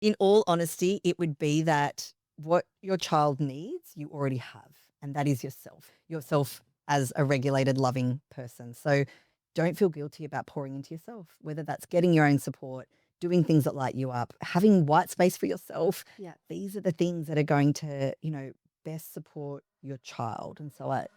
In all honesty, it would be that what your child needs, you already have, and that is yourself as a regulated, loving person. So don't feel guilty about pouring into yourself, whether that's getting your own support, doing things that light you up, having white space for yourself. Yeah. These are the things that are going to, best support your child. And so I'd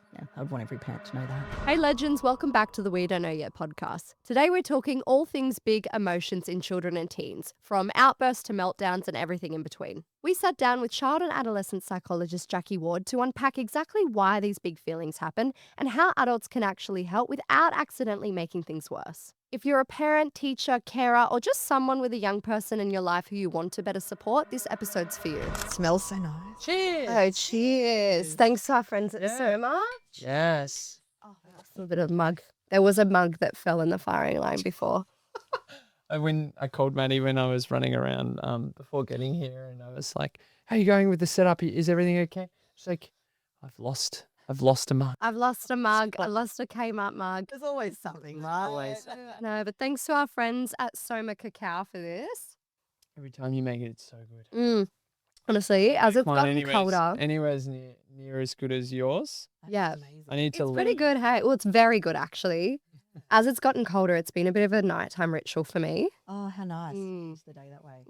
want every parent to know that. Hey legends, welcome back to the We Don't Know Yet podcast. Today we're talking all things big emotions in children and teens, from outbursts to meltdowns and everything in between. We sat down with child and adolescent psychologist Jacquie Ward to unpack exactly why these big feelings happen and how adults can actually help without accidentally making things worse. If you're a parent, teacher, carer, or just someone with a young person in your life who you want to better support, this episode's for you. Smells so nice. Cheers. Oh, cheers. Thanks to our friends at Soma. Yes. Oh, that's a bit of mug. There was a mug that fell in the firing line before. When I called Maddie when I was running around before getting here, and I was like, "How are you going with the setup? Is everything okay?" She's like, "I've lost a mug." I've lost a mug. I lost a Kmart mug. There's always something, right? Always. No, but thanks to our friends at Soma Cacao for this. Every time you make it, it's so good. Honestly, as it's Mine gotten colder. anywhere's near as good as yours. Yeah. Amazing. I need to It's pretty leave. good, hey. Well, it's very good, actually. As it's gotten colder, it's been a bit of a nighttime ritual for me. Oh, how nice. Mm. Use the day that way.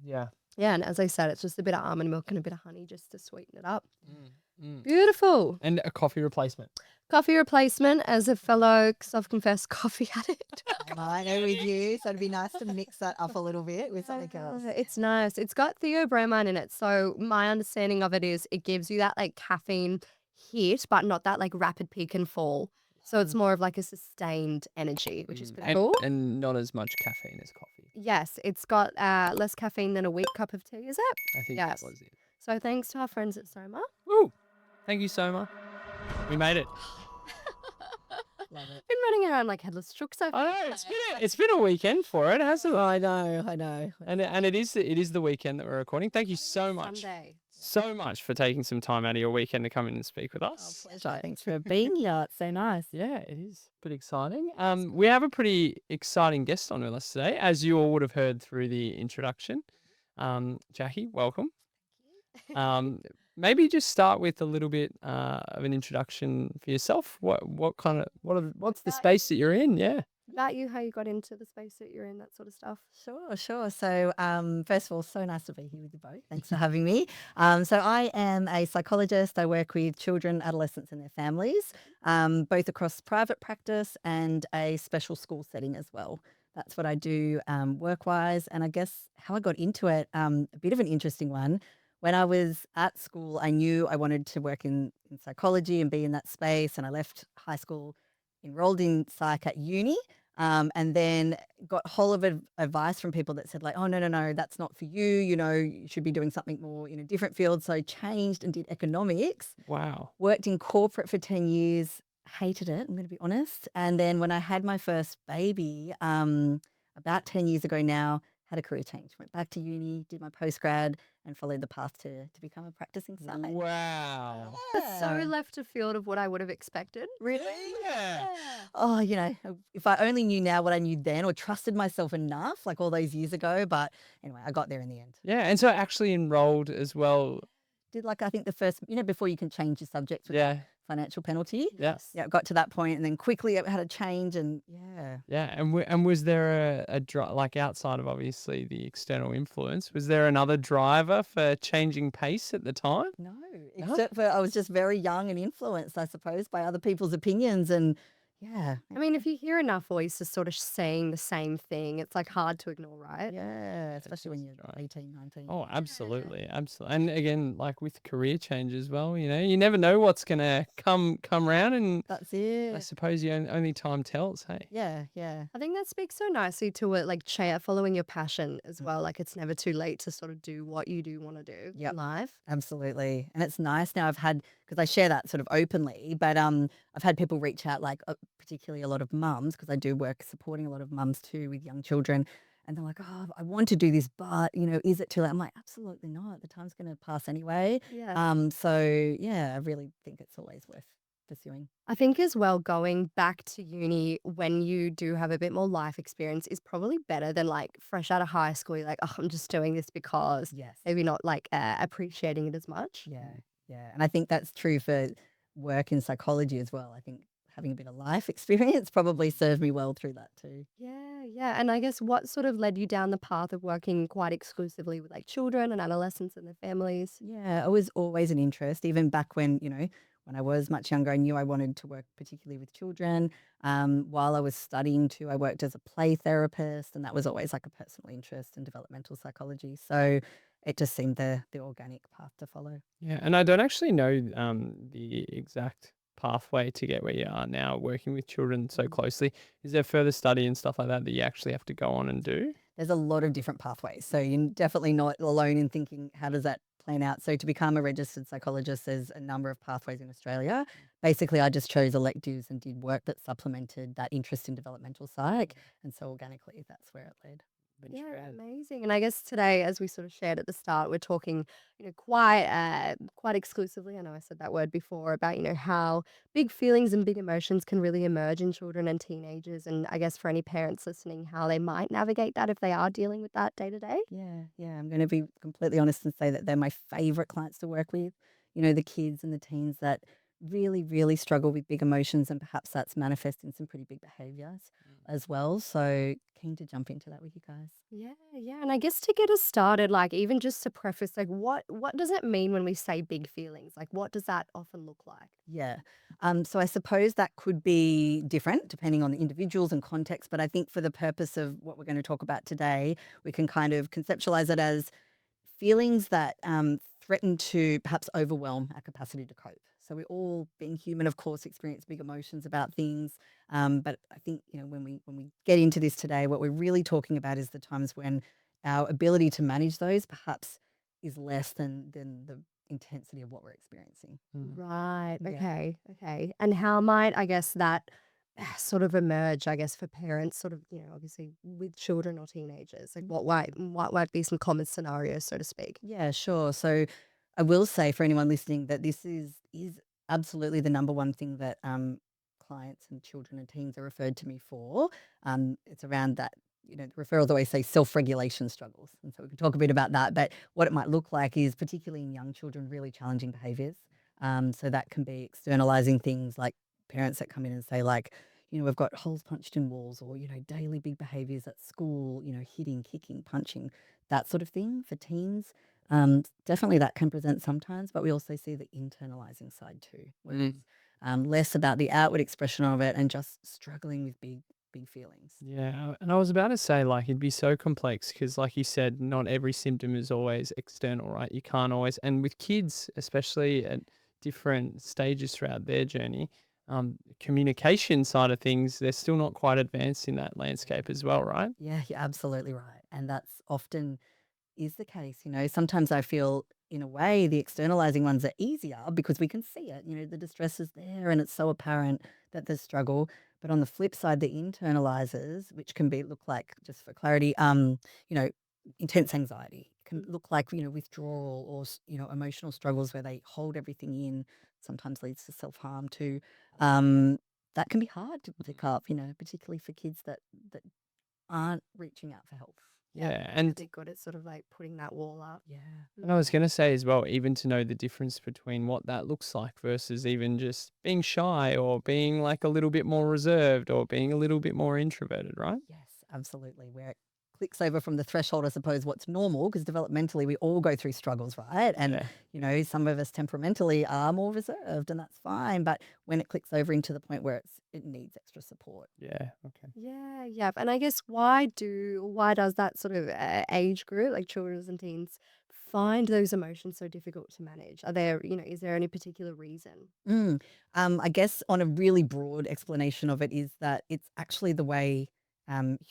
Yeah. Yeah, and as I said, it's just a bit of almond milk and a bit of honey just to sweeten it up. Mm. Beautiful. And a coffee replacement. Coffee replacement as a fellow self-confessed coffee addict. I know with you, so it'd be nice to mix that up a little bit with something else. It's nice. It's got theobromine in it. So my understanding of it is it gives you that like caffeine hit, but not that like rapid peak and fall. So it's more of like a sustained energy, which is pretty and, cool. and not as much caffeine as coffee. Yes, it's got less caffeine than a wheat cup of tea, is it? I think Yes. that was it. So thanks to our friends at Soma. Woo! Thank you so much. We made it. Love it. Been running around like headless chook so I know it's been a weekend for it, hasn't it? I know. And it is the weekend that we're recording. Thank you so much. Sunday. So much for taking some time out of your weekend to come in and speak with us. Pleasure. Thanks for being here. It's so nice. Yeah, it is pretty exciting. We have a pretty exciting guest on with us today, as you all would have heard through the introduction. Jacquie, welcome. Maybe just start with a little bit of an introduction for yourself. What's the space that you're in? Yeah. About you, how you got into the space that you're in, that sort of stuff. Sure. So, first of all, so nice to be here with you both. Thanks for having me. So I am a psychologist. I work with children, adolescents and their families, both across private practice and a special school setting as well. That's what I do work-wise. And I guess how I got into it, a bit of an interesting one. When I was at school, I knew I wanted to work in psychology and be in that space. And I left high school, enrolled in psych at uni, and then got a whole of advice from people that said like, oh, no, that's not for you. You should be doing something more in a different field. So I changed and did economics, Wow. worked in corporate for 10 years, hated it, I'm going to be honest. And then when I had my first baby, about 10 years ago now, had a career change, went back to uni, did my postgrad and followed the path to become a practicing psych. Wow. That's so left of field of what I would have expected. Really? Yeah. Oh, if I only knew now what I knew then or trusted myself enough, like all those years ago. But anyway, I got there in the end. Yeah, and so actually enrolled as well. Did I think the first, before you can change your subjects with Yeah. financial penalty. Yes. Yeah, got to that point and then quickly it had a change and yeah. Yeah, and was there like outside of obviously the external influence, was there another driver for changing pace at the time? No, except for I was just very young and influenced, I suppose, by other people's opinions and yeah. I mean, if you hear enough voices sort of saying the same thing, it's like hard to ignore, right? Yeah, especially when you're right. 18, 19. Oh, absolutely. And again, like with career change as well, you never know what's gonna come round, and That's I it. suppose only time tells. Hey. Yeah. I think that speaks so nicely to it, like following your passion as well. Like it's never too late to sort of do what you do want to do Yep. in life. Absolutely. And it's nice now because I share that sort of openly, but I've had people reach out like particularly a lot of mums because I do work supporting a lot of mums too with young children. And they're like, oh, I want to do this, but, is it too late? I'm like, absolutely not. The time's going to pass anyway. Yeah. So, yeah, I really think it's always worth pursuing. I think as well, going back to uni when you do have a bit more life experience is probably better than like fresh out of high school. You're like, oh, I'm just doing this because Yes. maybe not like appreciating it as much. Yeah. Yeah. And I think that's true for work in psychology as well. I think having a bit of life experience probably served me well through that too. Yeah, yeah. And I guess what sort of led you down the path of working quite exclusively with like children and adolescents and their families? Yeah, it was always an interest, even back when, when I was much younger, I knew I wanted to work particularly with children. While I was studying too, I worked as a play therapist, and that was always like a personal interest in developmental psychology. So it just seemed the organic path to follow. Yeah, and I don't actually know the exact pathway to get where you are now working with children so closely. Is there further study and stuff like that that you actually have to go on and do? There's a lot of different pathways. So you're definitely not alone in thinking, how does that plan out? So to become a registered psychologist, there's a number of pathways in Australia. Basically, I just chose electives and did work that supplemented that interest in developmental psych. And so organically, that's where it led. Yeah, amazing. And I guess today, as we sort of shared at the start, we're talking, quite exclusively. I know I said that word before about, how big feelings and big emotions can really emerge in children and teenagers. And I guess for any parents listening, how they might navigate that if they are dealing with that day to day. Yeah, yeah. I'm going to be completely honest and say that they're my favorite clients to work with. The kids and the teens that really, really struggle with big emotions, and perhaps that's manifesting some pretty big behaviors as well. So keen to jump into that with you guys. Yeah, yeah. And I guess to get us started, like even just to preface, like what does it mean when we say big feelings? Like what does that often look like? Yeah. So I suppose that could be different depending on the individuals and context. But I think for the purpose of what we're going to talk about today, we can kind of conceptualize it as feelings that threaten to perhaps overwhelm our capacity to cope. So we all, being human, of course, experience big emotions about things. But I think when we get into this today, what we're really talking about is the times when our ability to manage those perhaps is less than the intensity of what we're experiencing. Right. Yeah. Okay. Okay. And how might, I guess, that sort of emerge, I guess, for parents, sort of, obviously with children or teenagers? Like what might be some common scenarios, so to speak? Yeah, sure. So I will say for anyone listening that this is absolutely the number one thing that clients and children and teens are referred to me for. It's around that, the referrals always say self-regulation struggles. And so we can talk a bit about that. But what it might look like is, particularly in young children, really challenging behaviors. So that can be externalizing things like parents that come in and say like, we've got holes punched in walls, or, daily big behaviors at school, hitting, kicking, punching, that sort of thing for teens. Definitely that can present sometimes, but we also see the internalizing side too, where it's less about the outward expression of it and just struggling with big feelings. Yeah, and I was about to say, like, it'd be so complex because, like you said, not every symptom is always external, right? You can't always, and with kids, especially at different stages throughout their journey, communication side of things, they're still not quite advanced in that landscape as well, right? Yeah, you're absolutely right. And that's often is the case. Sometimes I feel in a way the externalizing ones are easier because we can see it. The distress is there and it's so apparent that there's struggle. But on the flip side, the internalizers, which can look like, just for clarity, intense anxiety, can look like, withdrawal or, emotional struggles where they hold everything in, sometimes leads to self-harm too. That can be hard to pick up, particularly for kids that aren't reaching out for help. Yeah, and They're good at sort of like putting that wall up. Yeah. And I was going to say as well, even to know the difference between what that looks like versus even just being shy or being like a little bit more reserved or being a little bit more introverted, right? Yes, absolutely. Where it clicks over from the threshold, I suppose, what's normal, because developmentally we all go through struggles, right? And, Yeah. some of us temperamentally are more reserved, and that's fine. But when it clicks over into the point where it needs extra support. Yeah. Okay. Yeah, yeah. And I guess why does that sort of age group, like children and teens, find those emotions so difficult to manage? Is there any particular reason? Mm. I guess on a really broad explanation of it is that it's actually the way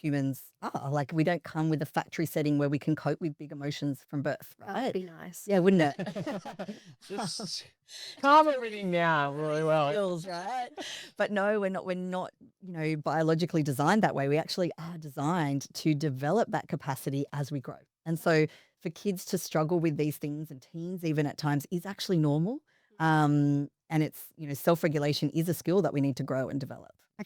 humans are. Like, we don't come with a factory setting where we can cope with big emotions from birth, That'd right? be nice. Yeah, wouldn't it? Just calm everything down really well. Skills, right? But no, we're not, biologically designed that way. We actually are designed to develop that capacity as we grow. And so for kids to struggle with these things, and teens even at times, is actually normal. And it's, self-regulation is a skill that we need to grow and develop. I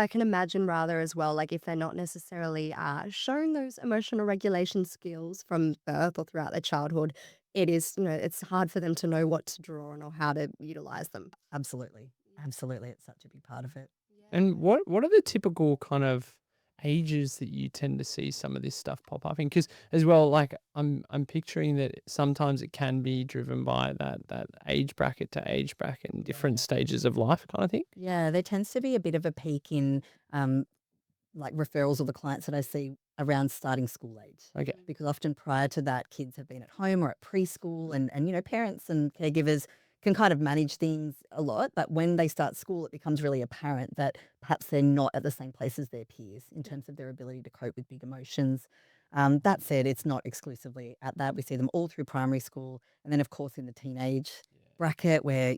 can imagine rather as well, like if they're not necessarily shown those emotional regulation skills from birth or throughout their childhood, it is, it's hard for them to know what to draw on or how to utilize them. Absolutely. Absolutely. It's such a big part of it. And what are the typical kind of ages that you tend to see some of this stuff pop up in? Because as well, like I'm picturing that sometimes it can be driven by that age bracket to age bracket and different stages of life kind of thing. Yeah, there tends to be a bit of a peak in um, like referrals of the clients that I see around starting school age. Okay. Because often prior to that, kids have been at home or at preschool, and parents and caregivers can kind of manage things a lot. But when they start school, it becomes really apparent that perhaps they're not at the same place as their peers in terms of their ability to cope with big emotions. That said, it's not exclusively at that. We see them all through primary school, and then of course in the teenage bracket where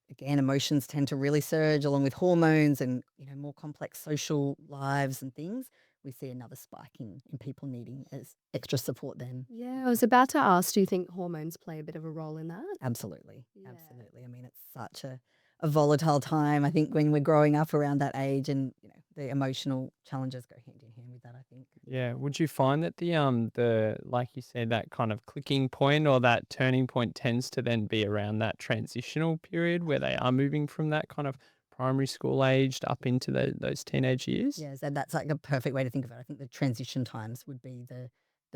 again, emotions tend to really surge along with hormones and, more complex social lives and things. We see another spike in people needing as extra support then. Yeah, I was about to ask, do you think hormones play a bit of a role in that? Absolutely. Yeah. Absolutely. I mean, it's such a volatile time. I think when we're growing up around that age and, the emotional challenges go hand in hand with that, I think. Yeah. Would you find that the like you said, that kind of clicking point or that turning point tends to then be around that transitional period where they are moving from that kind of primary school aged up into those teenage years? Yeah, so that's like a perfect way to think of it. I think the transition times would be the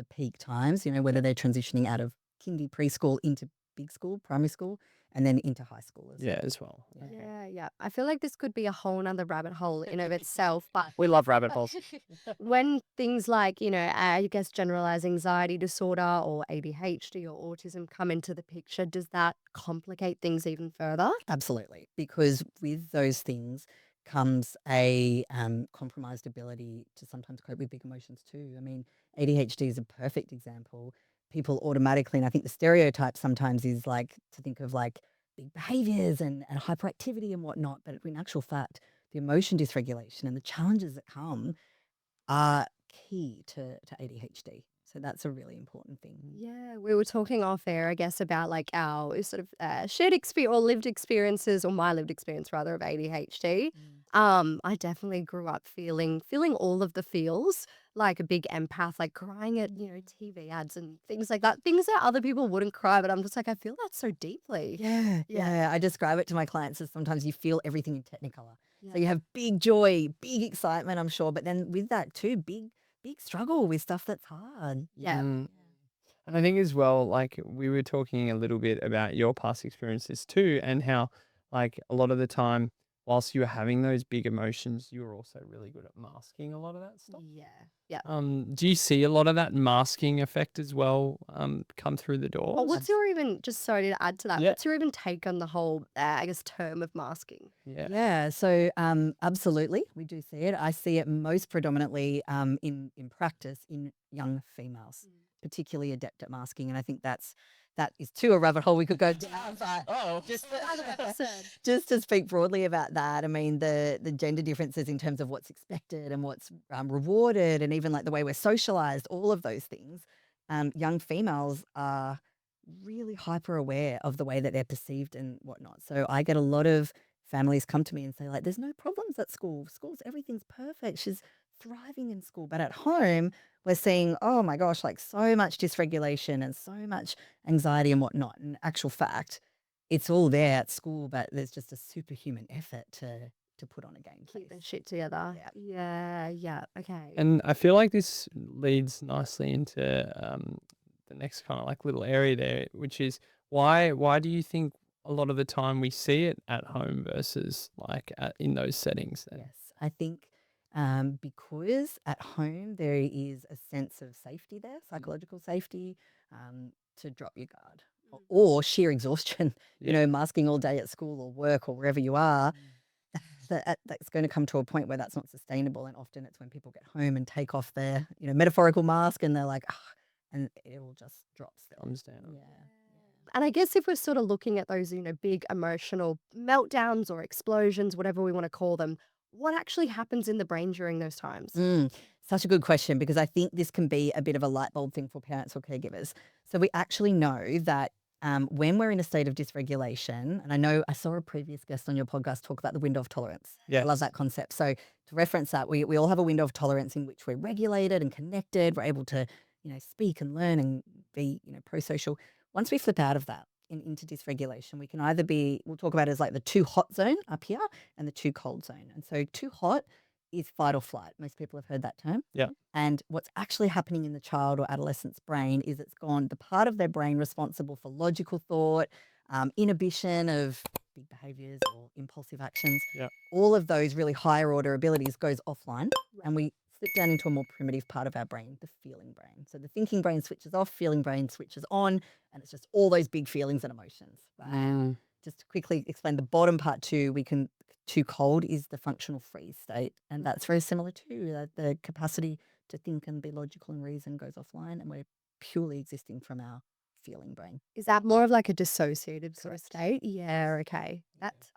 peak times, whether they're transitioning out of kindy preschool into big school, primary school, and then into high school as Yeah, well. as well. Yeah. Okay. Yeah. I feel like this could be a whole nother rabbit hole in of itself, but We love rabbit holes. when things like, I guess generalized anxiety disorder or ADHD or autism come into the picture, does that complicate things even further? Absolutely, because with those things comes a compromised ability to sometimes cope with big emotions too. I mean, ADHD is a perfect example. People automatically, and I think the stereotype sometimes is like to think of like big behaviors and hyperactivity and whatnot, but in actual fact, the emotion dysregulation and the challenges that come are key to ADHD. So that's a really important thing. Yeah, we were talking off air, I guess, about like our sort of shared experience or lived experiences, or my lived experience rather, of ADHD. I definitely grew up feeling all of the feels, like a big empath, like crying at TV ads and things like that. Things that other people wouldn't cry, but I'm just like, I feel that so deeply. Yeah, Yeah. yeah. I describe it to my clients as sometimes you feel everything in Technicolor. So Yeah. you have big joy, big excitement, I'm sure, but then with that too, big struggle with stuff that's hard. Yeah. Mm. And I think as well, like we were talking a little bit about your past experiences too, and how like a lot of the time, whilst you were having those big emotions, you were also really good at masking a lot of that stuff. Yeah. Yeah. Do you see a lot of that masking effect as well come through the Well, doors? what's your even, just sorry to add to that, Yeah. what's your even take on the whole, I guess, term of masking? Yeah. Yeah, so absolutely, we do see it. I see it most predominantly in practice in young females, particularly adept at masking, and I think that is too a rabbit hole we could go down. But just 100%. just to speak broadly about that, I mean the gender differences in terms of what's expected and what's rewarded, and even like the way we're socialized, all of those things. Young females are really hyper aware of the way that they're perceived and whatnot. So I get a lot of families come to me and say like, "There's no problems at school. School's everything's perfect. She's thriving in school." But at home, we're seeing, oh my gosh, like so much dysregulation and so much anxiety and whatnot. In actual fact, it's all there at school, but there's just a superhuman effort to put on a game Keep their face. shit together. Yeah. Yeah. Okay. And I feel like this leads nicely into the next kind of like little area there, which is why do you think a lot of the time we see it at home versus like in those settings then? Yes, I think because at home there is a sense of safety there, psychological safety, to drop your guard or sheer exhaustion. Yeah. Masking all day at school or work or wherever you are, that's going to come to a point where that's not sustainable. And often it's when people get home and take off their metaphorical mask and they're like, ah, and it all just drops there. Comes down. Yeah. And I guess if we're sort of looking at those, big emotional meltdowns or explosions, whatever we want to call them, what actually happens in the brain during those times? Such a good question, because I think this can be a bit of a light bulb thing for parents or caregivers. So we actually know that when we're in a state of dysregulation, and I know I saw a previous guest on your podcast talk about the window of tolerance. I love Yes. that concept. So to reference that, we all have a window of tolerance in which we're regulated and connected. We're able to, speak and learn and be, pro-social. Once we flip out of that into dysregulation, we can either be, we'll talk about it as like the too hot zone up here and the too cold zone. And so too hot is fight or flight. Most people have heard that term. Yeah. And what's actually happening in the child or adolescent's brain is it's gone the part of their brain responsible for logical thought, inhibition of big behaviors or impulsive actions. Yeah. All of those really higher order abilities goes offline, and we slip down into a more primitive part of our brain, the feeling brain. So the thinking brain switches off, feeling brain switches on, and it's just all those big feelings and emotions. Right? Just to quickly explain the bottom part too, too cold is the functional freeze state, and that's very similar to the capacity to think and be logical and reason goes offline, and we're purely existing from our feeling brain. Is that more of like a dissociative sort of Correct. state? Yeah, okay.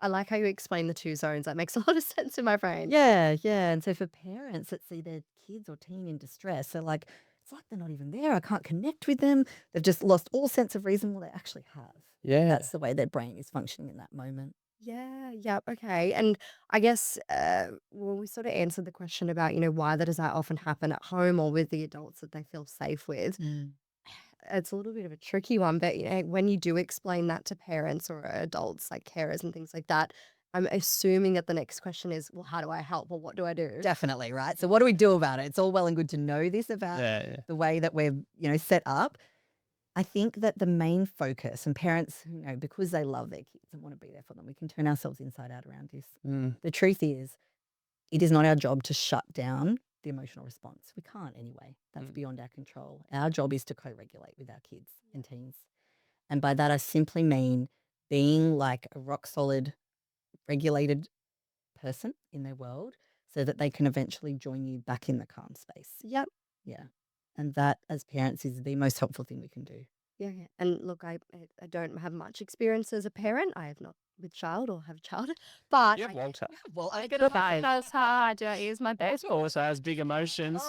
I like how you explain the two zones. That makes a lot of sense in my brain. Yeah, yeah. And so for parents that see their kids or teen in distress, they're like, it's like they're not even there. I can't connect with them. They've just lost all sense of reason. Well, they actually have. Yeah. That's the way their brain is functioning in that moment. Yeah, yeah, okay. And I guess, well, we sort of answered the question about, why does that often happen at home or with the adults that they feel safe with. It's a little bit of a tricky one, but when you do explain that to parents or adults like carers and things like that, I'm assuming that the next question is, well, how do I help or what do I do? Definitely, right? So what do we do about it? It's all well and good to know this about Yeah. the way that we're, set up. I think that the main focus, and parents, because they love their kids and want to be there for them, we can turn ourselves inside out around this. The truth is, it is not our job to shut down the emotional response. We can't anyway. That's beyond our control. Our job is to co-regulate with our kids and teens. And by that, I simply mean being like a rock solid, regulated person in their world so that they can eventually join you back in the calm space. Yep. Yeah. And that, as parents, is the most helpful thing we can do. Yeah, yeah. And look, I don't have much experience as a parent. I have not with child or have a child, but Yeah, Walter. Well, I Good advice. That's how I do it. Use my best. Also has big emotions.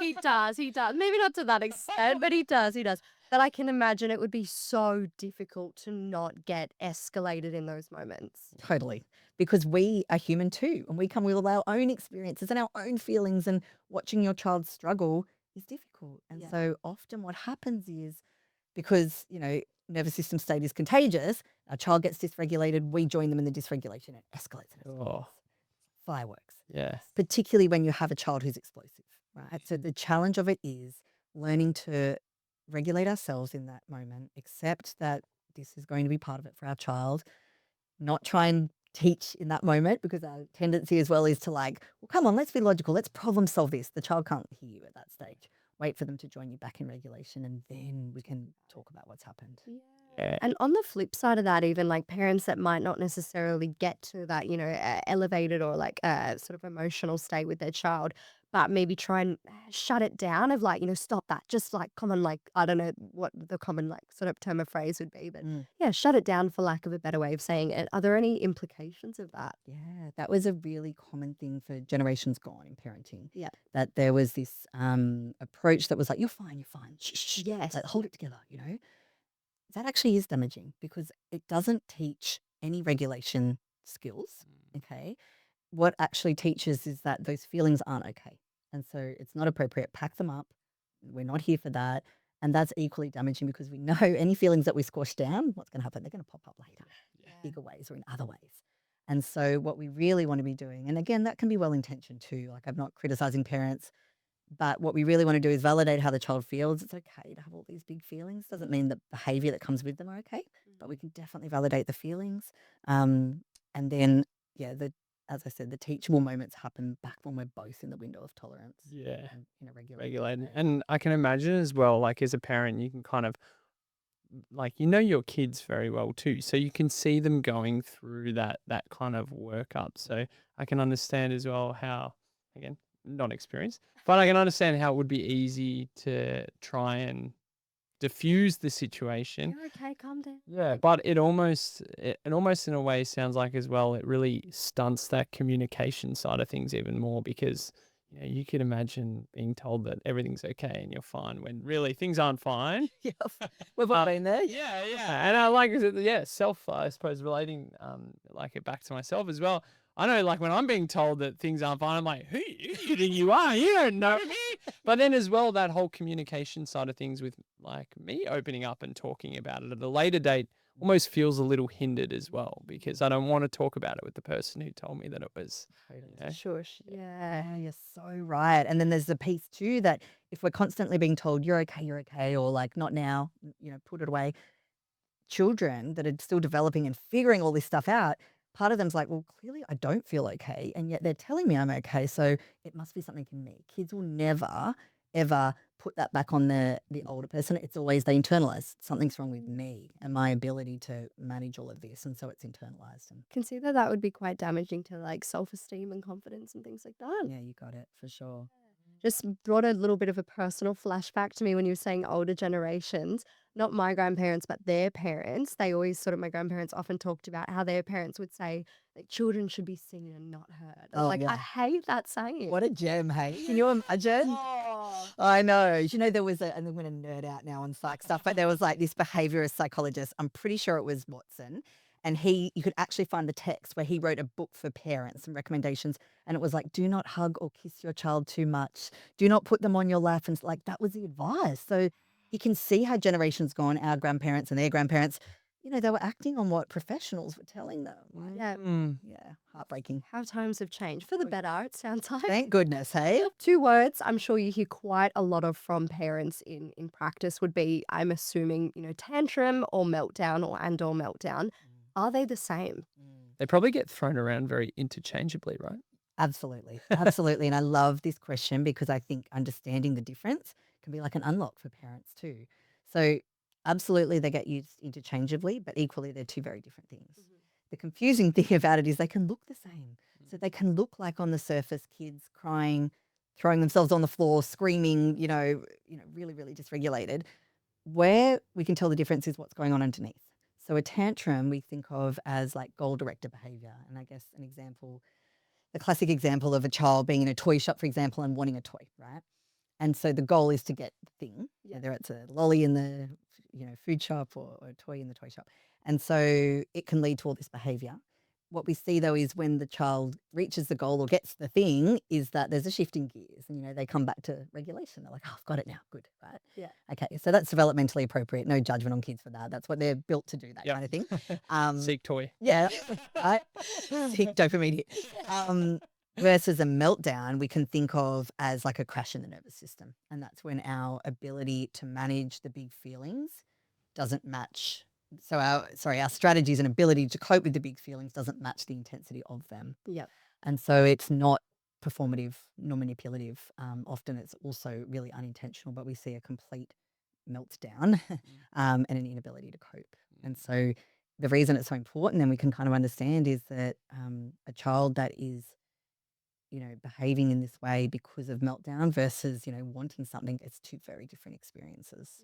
he does. He does. Maybe not to that extent, but he does. He does. But I can imagine it would be so difficult to not get escalated in those moments. Totally. Because we are human too, and we come with all our own experiences and our own feelings, and watching your child struggle is difficult. And Yeah. so often what happens is, because, nervous system state is contagious, our child gets dysregulated, we join them in the dysregulation, it escalates and escalates. Oh, Fireworks. yeah. Particularly when you have a child who's explosive, right? So the challenge of it is learning to regulate ourselves in that moment, accept that this is going to be part of it for our child, not try and teach in that moment, because our tendency as well is to like, well, come on, let's be logical, let's problem solve this. The child can't hear you at that stage. Wait for them to join you back in regulation, and then we can talk about what's happened. Yeah. And on the flip side of that, even like parents that might not necessarily get to that, elevated or like sort of emotional state with their child, but maybe try and shut it down of like, stop that. Just like common, like, I don't know what the common like sort of term of phrase would be, but yeah, shut it down for lack of a better way of saying it. Are there any implications of that? Yeah, that was a really common thing for generations gone in parenting. Yeah. That there was this approach that was like, you're fine, shh, shh, shh. Yes. Like, hold it together, That actually is damaging, because it doesn't teach any regulation skills, okay? What actually teaches is that those feelings aren't okay. And so it's not appropriate. Pack them up. We're not here for that. And that's equally damaging, because we know any feelings that we squash down, what's going to happen? They're going to pop up later in bigger ways or in other ways. And so what we really want to be doing, and again, that can be well-intentioned too. Like, I'm not criticizing parents, but what we really want to do is validate how the child feels. It's okay to have all these big feelings. Doesn't mean the behavior that comes with them are okay, but we can definitely validate the feelings. And then, as I said, the teachable moments happen back when we're both in the window of tolerance. Yeah. And in a Regulated. way. And I can imagine as well, like as a parent, you can kind of like your kids very well too. So you can see them going through that kind of workup. So I can understand as well how, again, not experienced, but I can understand how it would be easy to try and diffuse the situation. You're okay, calm down. Yeah, but it almost in a way sounds like as well it really stunts that communication side of things even more, because you could imagine being told that everything's okay and you're fine when really things aren't fine. Yeah, we've all Uh, been there. yeah. And I like, self, I suppose, relating, like it back to myself as well. I know, like when I'm being told that things aren't fine, I'm like, who you think you are? You don't know me. But then as well, that whole communication side of things with like me opening up and talking about it at a later date almost feels a little hindered as well because I don't want to talk about it with the person who told me that it was, Shush. Yeah. Yeah, you're so right. And then there's the piece too that if we're constantly being told you're okay, or like not now, put it away. Children that are still developing and figuring all this stuff out, part of them's like, well, clearly I don't feel okay, and yet they're telling me I'm okay, so it must be something in me. Kids will never ever put that back on the older person. It's always they internalize something's wrong with me and my ability to manage all of this, and so it's internalized. And Can see that that would be quite damaging to like self-esteem and confidence and things like that. yeah, you got it for sure. Just brought a little bit of a personal flashback to me when you were saying older generations, not my grandparents, but their parents. They always sort of, my grandparents often talked about how their parents would say that children should be seen and not heard. Oh, Like, I yeah. hate that saying. What a gem, hey? Can you imagine? Oh. I know. There was and I'm going to nerd out now on psych stuff, but there was like this behaviorist psychologist. I'm pretty sure it was Watson. And you could actually find the text where he wrote a book for parents and recommendations. And it was like, do not hug or kiss your child too much. Do not put them on your lap. And like, that was the advice. So you can see how generations gone, our grandparents and their grandparents, they were acting on what professionals were telling them. Right? Yeah. Yeah. Heartbreaking. How times have changed for the better, it sounds like. Thank goodness, hey? 2 words I'm sure you hear quite a lot of from parents in practice would be, I'm assuming, tantrum or meltdown or meltdown. Are they the same? they probably get thrown around very interchangeably, right? Absolutely. Absolutely. And I love this question because I think understanding the difference can be like an unlock for parents too. So, absolutely, they get used interchangeably, but equally, they're two very different things. The confusing thing about it is they can look the same. So, they can look like on the surface kids crying, throwing themselves on the floor, screaming, really, really dysregulated. Where we can tell the difference is what's going on underneath. So, a tantrum we think of as like goal directed behavior. And I guess the classic example of a child being in a toy shop, for example, and wanting a toy, right? And so the goal is to get the thing, whether it's a lolly in the food shop or a toy in the toy shop. And so it can lead to all this behavior. What we see though is when the child reaches the goal or gets the thing is that there's a shift in gears and, they come back to regulation. They're like, oh, I've got it now. Good, right? Yeah. Okay, so that's developmentally appropriate. No judgment on kids for that. That's what they're built to do, that Yep. kind of thing. Seek toy. Yeah, right. Seek dopamine hit. Versus a meltdown, we can think of as like a crash in the nervous system. And that's when our ability to manage the big feelings doesn't match. So our strategies and ability to cope with the big feelings doesn't match the intensity of them. Yep. And so it's not performative nor manipulative. Often it's also really unintentional, but we see a complete meltdown and an inability to cope. And so the reason it's so important, and we can kind of understand, is that a child that is behaving in this way because of meltdown versus, wanting something, it's two very different experiences.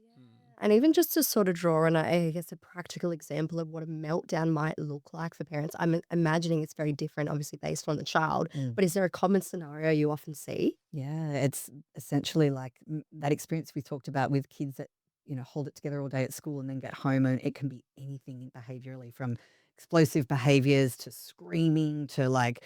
And even just to sort of draw on, I guess, a practical example of what a meltdown might look like for parents, I'm imagining it's very different, obviously, based on the child. Mm. But is there a common scenario you often see? Yeah, it's essentially like that experience we talked about with kids that, hold it together all day at school and then get home, and it can be anything behaviorally from explosive behaviors to screaming to like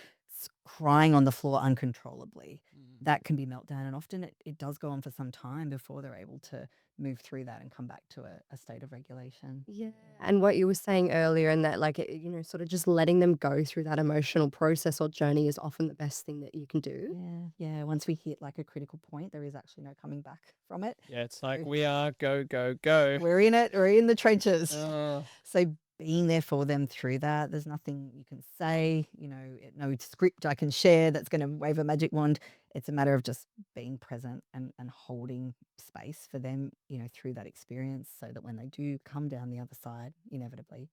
crying on the floor uncontrollably. That can be meltdown, and often it does go on for some time before they're able to move through that and come back to a state of regulation. Yeah. And what you were saying earlier, and that, like, sort of just letting them go through that emotional process or journey is often the best thing that you can do. Yeah. Once we hit like a critical point, there is actually no coming back from it. Yeah, it's like we are go, go, go. We're in it. We're in the trenches. Uh, So being there for them through that, there's nothing you can say, no script I can share that's going to wave a magic wand. It's a matter of just being present and holding space for them, through that experience, so that when they do come down the other side, inevitably,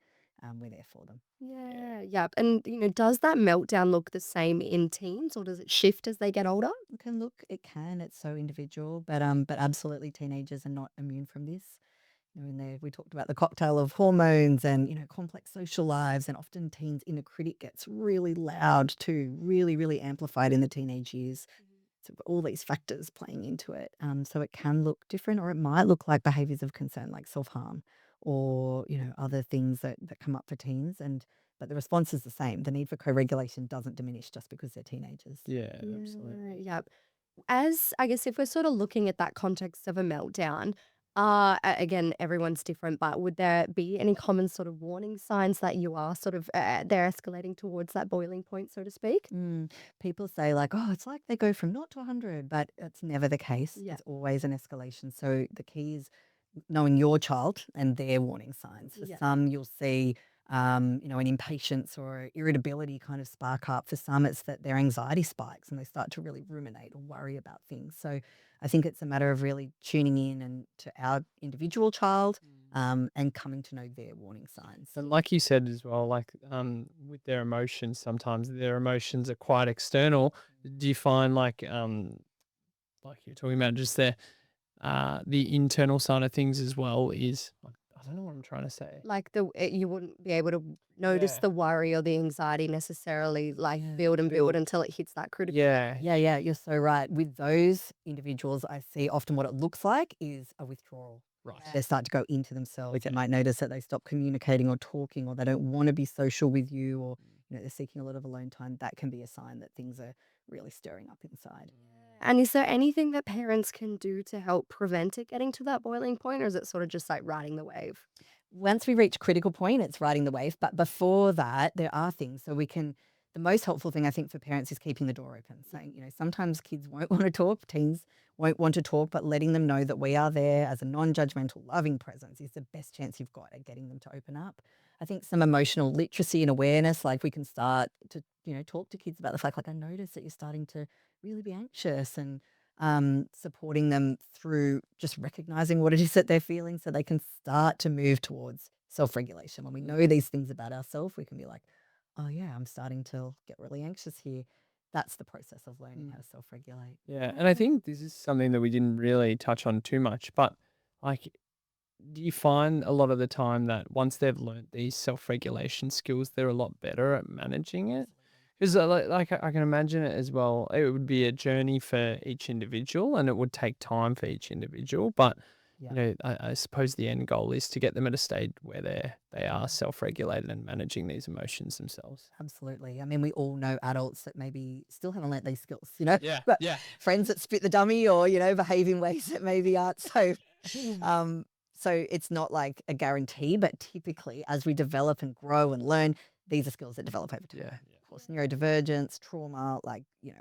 we're there for them. Yeah. Yep. And, does that meltdown look the same in teens or does it shift as they get older? It can. It's so individual, but absolutely, teenagers are not immune from this. In there, we talked about the cocktail of hormones and, complex social lives, and often teens' inner critic gets really loud too, really, really amplified in the teenage years. So all these factors playing into it. So it can look different, or it might look like behaviors of concern, like self-harm, or other things that come up for teens. But the response is the same. The need for co-regulation doesn't diminish just because they're teenagers. Yeah, absolutely. Yeah. As I guess if we're sort of looking at that context of a meltdown, again, everyone's different, but would there be any common sort of warning signs that you are sort of they're escalating towards that boiling point, so to speak? People say like, oh, it's like they go from 0 to 100, but it's never the case. Yeah. It's always an escalation. So the key is knowing your child and their warning signs. For Yeah. some, you'll see, an impatience or irritability kind of spark up. For some, it's that their anxiety spikes and they start to really ruminate or worry about things. So I think it's a matter of really tuning in and to our individual child, and coming to know their warning signs. And like you said as well, like with their emotions, sometimes their emotions are quite external. Do you find like you're talking about just the internal side of things as well is I don't know what I'm trying to say. Like you wouldn't be able to notice Yeah. the worry or the anxiety necessarily, like Yeah. build and build until it hits that critical. Yeah. Yeah, you're so right. With those individuals, I see often what it looks like is a withdrawal. Right. They start to go into themselves. Okay. You might notice that they stop communicating or talking, or they don't want to be social with you, or they're seeking a lot of alone time. That can be a sign that things are really stirring up inside. And is there anything that parents can do to help prevent it getting to that boiling point, or is it sort of just like riding the wave? Once we reach critical point, it's riding the wave. But before that, there are things. So we can, the most helpful thing I think for parents is keeping the door open, saying, sometimes kids won't want to talk, teens won't want to talk, but letting them know that we are there as a non-judgmental, loving presence is the best chance you've got at getting them to open up. I think some emotional literacy and awareness, like we can start to, talk to kids about the fact, like, I notice that you're starting to really be anxious, and supporting them through just recognizing what it is that they're feeling so they can start to move towards self-regulation. When we know these things about ourselves, we can be like, oh yeah, I'm starting to get really anxious here. That's the process of learning how to self-regulate. Yeah. And I think this is something that we didn't really touch on too much, but like, do you find a lot of the time that once they've learnt these self-regulation skills, they're a lot better at managing it? Because like I can imagine it as well. It would be a journey for each individual, and it would take time for each individual. But Yeah. I suppose the end goal is to get them at a stage where they are self-regulated and managing these emotions themselves. Absolutely. I mean, we all know adults that maybe still haven't learnt these skills, Yeah, but yeah. friends that spit the dummy, or, behave in ways that maybe aren't so. So it's not like a guarantee, but typically as we develop and grow and learn, these are skills that develop over time. Yeah. Of course, neurodivergence, trauma,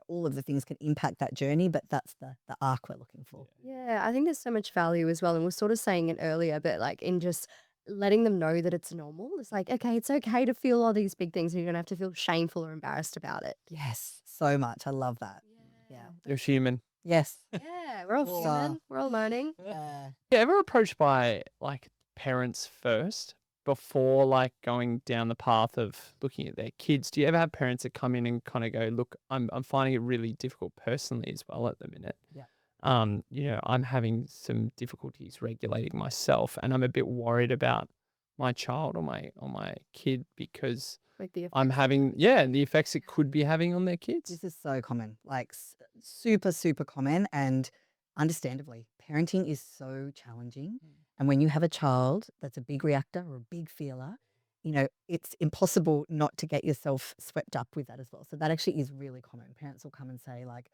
all of the things can impact that journey, but that's the arc we're looking for. Yeah, I think there's so much value as well. And we're sort of saying it earlier, but like in just letting them know that it's normal. It's like, okay, it's okay to feel all these big things and you don't have to feel shameful or embarrassed about it. Yes, so much. I love that. Yeah. You're human. Yes. Yeah, we're all Well, human. We're all learning. Yeah, ever approached by like parents first before like going down the path of looking at their kids? Do you ever have parents that come in and kind of go, look, I'm finding it really difficult personally as well at the minute. Yeah. I'm having some difficulties regulating myself, and I'm a bit worried about my child or my kid because Like the I'm having the effects it could be having on their kids. This is so common, like super, super common. And understandably, parenting is so challenging. And when you have a child that's a big reactor or a big feeler, it's impossible not to get yourself swept up with that as well. So that actually is really common. Parents will come and say, like,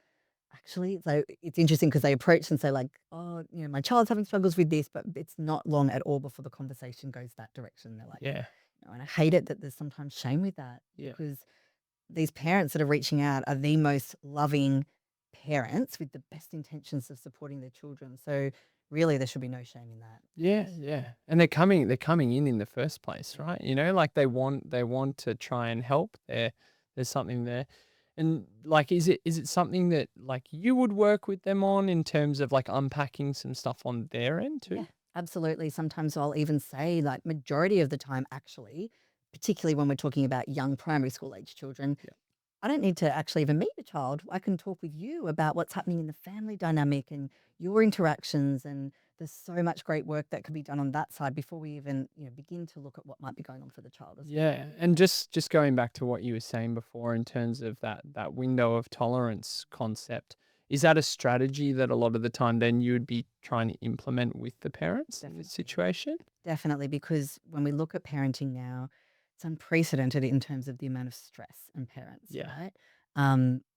actually, so it's interesting because they approach and say, like, oh, my child's having struggles with this, but it's not long at all before the conversation goes that direction. They're like, Yeah. and I hate it that there's sometimes shame with that, Yeah. because these parents that are reaching out are the most loving parents with the best intentions of supporting their children. So really, there should be no shame in that. Yeah. And they're coming in the first place, right? Like they want to try and help. There's something there. And like is it something that like you would work with them on in terms of like unpacking some stuff on their end too? Yeah, absolutely. Sometimes I'll even say, like, majority of the time, actually, particularly when we're talking about young primary school age children, Yeah. I don't need to actually even meet the child. I can talk with you about what's happening in the family dynamic and your interactions. And there's so much great work that could be done on that side before we even, begin to look at what might be going on for the child as well. Yeah, and just going back to what you were saying before in terms of that window of tolerance concept, Is that a strategy that a lot of the time then you would be trying to implement with the parents in this Definitely. situation? Definitely, because when we look at parenting now, it's unprecedented in terms of the amount of stress and parents, Yeah. right?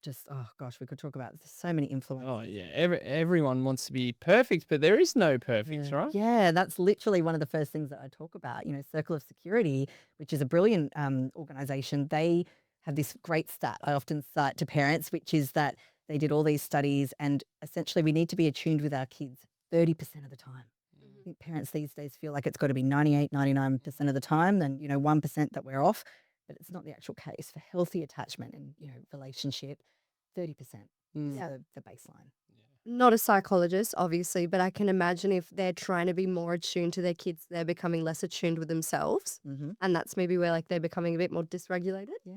Just oh gosh, we could talk about there's so many Oh influences. yeah. Everyone wants to be perfect, but there is no perfect, Yeah. right? Yeah, that's literally one of the first things that I talk about. Circle of Security, which is a brilliant organization, they have this great stat I often cite to parents, which is that they did all these studies, and essentially we need to be attuned with our kids 30% of the time. I think parents these days feel like it's got to be 98, 99% of the time, then 1% that we're off. But it's not the actual case. For healthy attachment and relationship, 30% is Mm. the baseline. Not a psychologist, obviously, but I can imagine if they're trying to be more attuned to their kids, they're becoming less attuned with themselves. Hmm. And that's maybe where like they're becoming a bit more dysregulated. Yeah,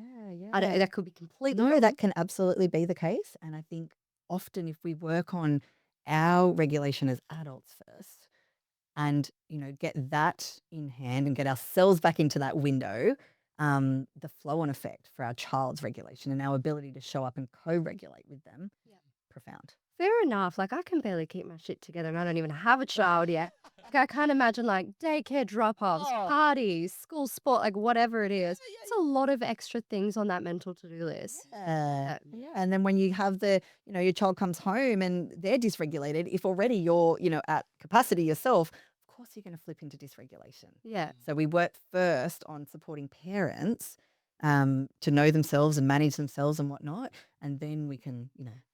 I yeah. that could be completely No, wrong. that can absolutely be the case. And I think often if we work on our regulation as adults first and, get that in hand and get ourselves back into that window, the flow on effect for our child's regulation and our ability to show up and co-regulate with them, profound. Fair enough. Like I can barely keep my shit together and I don't even have a child yet. Like I can't imagine like daycare drop-offs, Oh, parties, school sport, like whatever it is. It's a lot of extra things on that mental to-do list. yeah. Uh, Yeah. And then when you have your child comes home and they're dysregulated, if already you're, at capacity yourself, of course you're going to flip into dysregulation. yeah. So we work first on supporting parents to know themselves and manage themselves and whatnot. And then we can,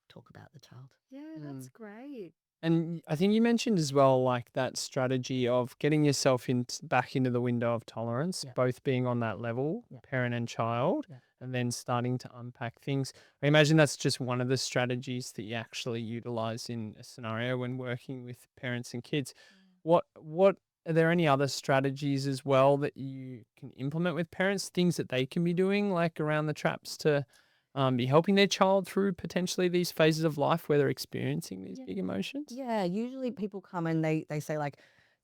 talk about the child. Yeah, that's great. And I think you mentioned as well, like that strategy of getting yourself back into the window of tolerance, Yeah. both being on that level, Yeah. parent and child, Yeah. and then starting to unpack things. I imagine that's just one of the strategies that you actually utilize in a scenario when working with parents and kids. What are there any other strategies as well that you can implement with parents, things that they can be doing, like around the traps to be helping their child through potentially these phases of life where they're experiencing these big emotions? Yeah, usually people come and they say like,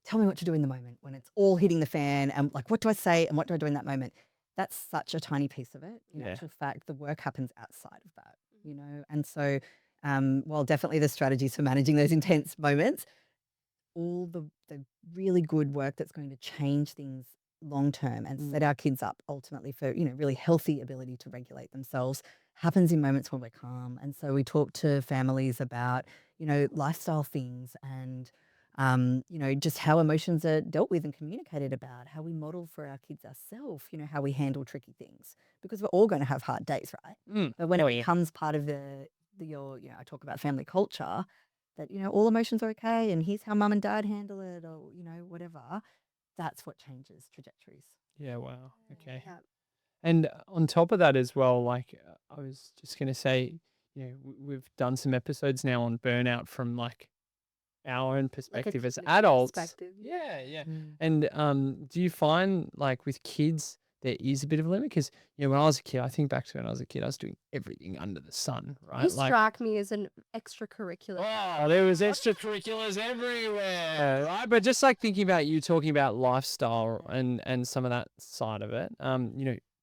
"Tell me what to do in the moment," when it's all hitting the fan, and like, what do I say and what do I do in that moment? That's such a tiny piece of it. In Yeah. actual fact, the work happens outside of that, And so, while definitely the strategies for managing those intense moments, all the really good work that's going to change things long term and set our kids up ultimately for really healthy ability to regulate themselves happens in moments when we're calm. And so we talk to families about lifestyle things and just how emotions are dealt with and communicated about, how we model for our kids ourselves, how we handle tricky things, because we're all going to have hard days, right? Mm. But when Oh, it yeah. becomes part of your I talk about family culture, that all emotions are okay and here's how mum and dad handle it, or whatever, that's what changes trajectories. Yeah, wow. Okay. Yeah. And on top of that as well, like I was just going to say, we've done some episodes now on burnout from like our own Like a perspective as clinician adults. perspective. Yeah, yeah. Mm. And do you find like with kids there is a bit of a limit? Because when I was a kid, I think back to when I was a kid, I was doing everything under the sun, You right? Like, strike me as an extracurricular. oh, there was extracurriculars everywhere, right? But just like thinking about you talking about lifestyle and some of that side of it,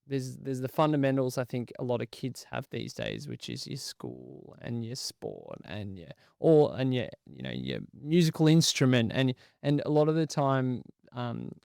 there's the fundamentals I think a lot of kids have these days, which is your school and your sport and your musical instrument and a lot of the time,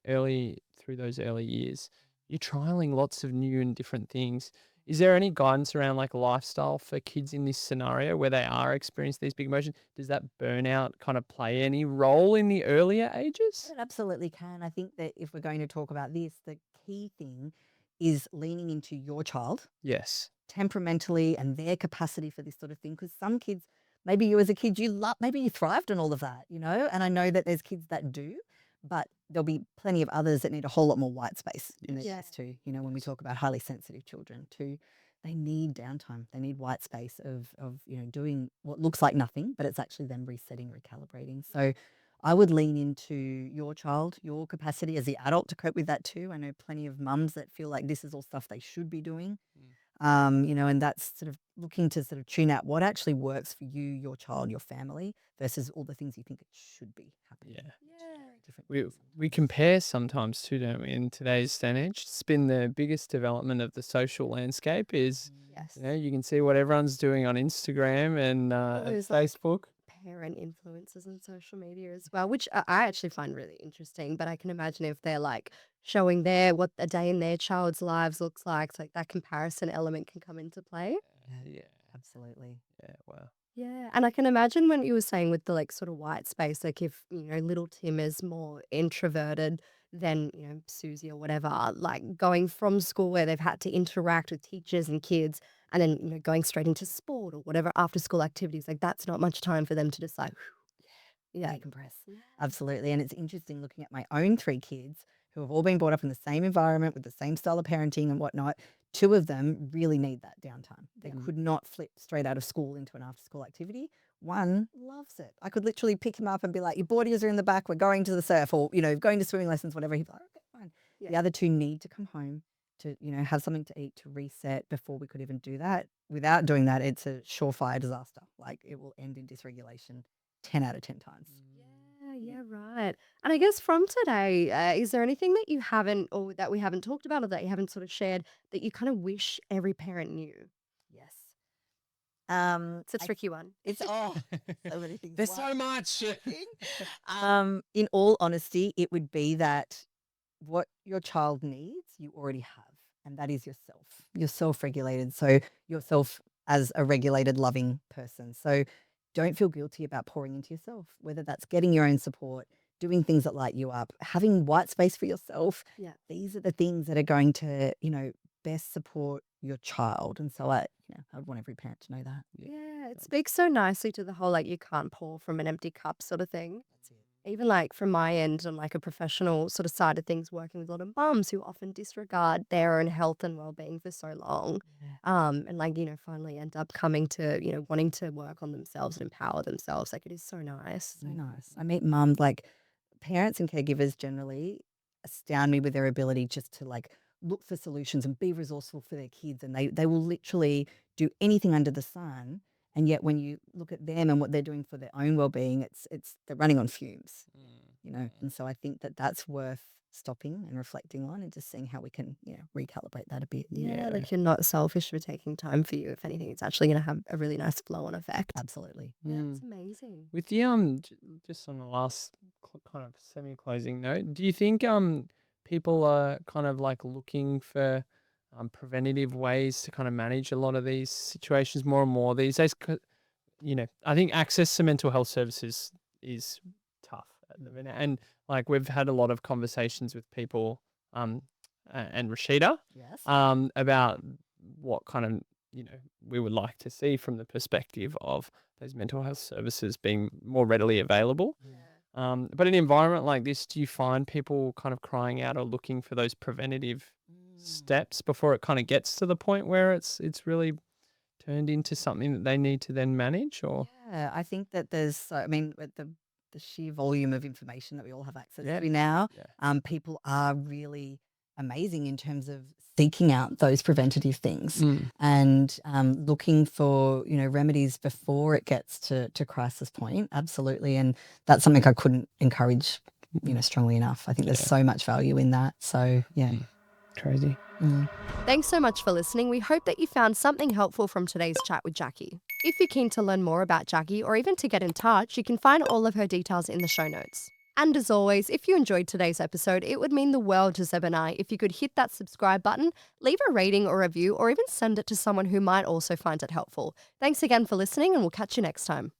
early through those early years, you're trialing lots of new and different things. Is there any guidance around like lifestyle for kids in this scenario where they are experiencing these big emotions? Does that burnout kind of play any role in the earlier ages? It absolutely can. I think that if we're going to talk about this, the key thing is leaning into your child Yes. temperamentally and their capacity for this sort of thing. Because some kids, maybe you as a kid, maybe you thrived on all of that, and I know that there's kids that do, but there'll be plenty of others that need a whole lot more white space in their Yes. case too. When we talk about highly sensitive children too, they need downtime. They need white space of doing what looks like nothing, but it's actually them resetting, recalibrating. So I would lean into your child, your capacity as the adult to cope with that too. I know plenty of mums that feel like this is all stuff they should be doing. And that's sort of looking to sort of tune out what actually works for you, your child, your family, versus all the things you think it should be happening. Yeah. We compare sometimes too, don't we, in today's day and age? It's been the biggest development of the social landscape is, Yes. you can see what everyone's doing on Instagram and Those, like, Facebook. parent influencers on social media as well, which I actually find really interesting. But I can imagine if they're like showing what a day in their child's lives looks like, so like that comparison element can come into play. Yeah. Absolutely. Yeah. Wow. Yeah, and I can imagine when you were saying with the like sort of white space, like if little Tim is more introverted than Susie or whatever, like going from school where they've had to interact with teachers and kids, and then going straight into sport or whatever after school activities, like that's not much time for them to just like, yeah, Decompress. Absolutely. And it's interesting looking at my own 3 kids who have all been brought up in the same environment with the same style of parenting and whatnot. 2 of them really need that downtime. They Yeah. could not flip straight out of school into an after school activity. One loves it. I could literally pick him up and be like, your boardies are in the back, we're going to the surf, or, going to swimming lessons, whatever. He's like, okay, fine. The Yeah. other 2 need to come home to, have something to eat, to reset before we could even do that. Without doing that, it's a surefire disaster. Like it will end in dysregulation 10 out of 10 times. Yeah, right. And I guess from today, is there anything that you haven't, or that we haven't talked about, or that you haven't sort of shared that you kind of wish every parent knew? Yes. It's a tricky one. It's so many things. There's One so much. thing. In all honesty, it would be that what your child needs, you already have, and that is yourself. You're self-regulated, so yourself as a regulated, loving person. So don't feel guilty about pouring into yourself, whether that's getting your own support, doing things that light you up, having white space for yourself. Yeah. These are the things that are going to, best support your child. And so I'd want every parent to know that. Yeah, it speaks so nicely to the whole like you can't pour from an empty cup sort of thing. That's it. Even like from my end on like a professional sort of side of things, working with a lot of mums who often disregard their own health and well-being for so long. And like, finally end up coming to, wanting to work on themselves and empower themselves. Like it is so nice. So nice. I meet mums, like parents and caregivers generally astound me with their ability just to like look for solutions and be resourceful for their kids. And they will literally do anything under the sun. And yet when you look at them and what they're doing for their own well-being, it's they're running on fumes, And so I think that that's worth stopping and reflecting on and just seeing how we can, recalibrate that a bit. Yeah, like you're not selfish for taking time for you. If anything, it's actually going to have a really nice flow-on effect. Absolutely. Yeah, it's amazing. With the just on the last kind of semi-closing note, do you think people are kind of like looking for preventative ways to kind of manage a lot of these situations more and more these days? I think access to mental health services is tough at the minute, and like we've had a lot of conversations with people and Rashida Yes. about what kind of we would like to see from the perspective of those mental health services being more readily available. But in an environment like this, do you find people kind of crying out or looking for those preventative steps before it kind of gets to the point where it's really turned into something that they need to then manage? Or Yeah, I think that with the sheer volume of information that we all have access Yeah. to now, people are really amazing in terms of seeking out those preventative things and looking for, remedies before it gets to crisis point. Absolutely. And that's something I couldn't encourage, strongly enough. I think there's so much value in that. So, yeah. Crazy. Thanks so much for listening. We hope that you found something helpful from today's chat with Jacquie. If you're keen to learn more about Jacquie or even to get in touch, you can find all of her details in the show notes. And as always, if you enjoyed today's episode, it would mean the world to Zeb and I if you could hit that subscribe button, leave a rating or review, or even send it to someone who might also find it helpful. Thanks again for listening, and we'll catch you next time.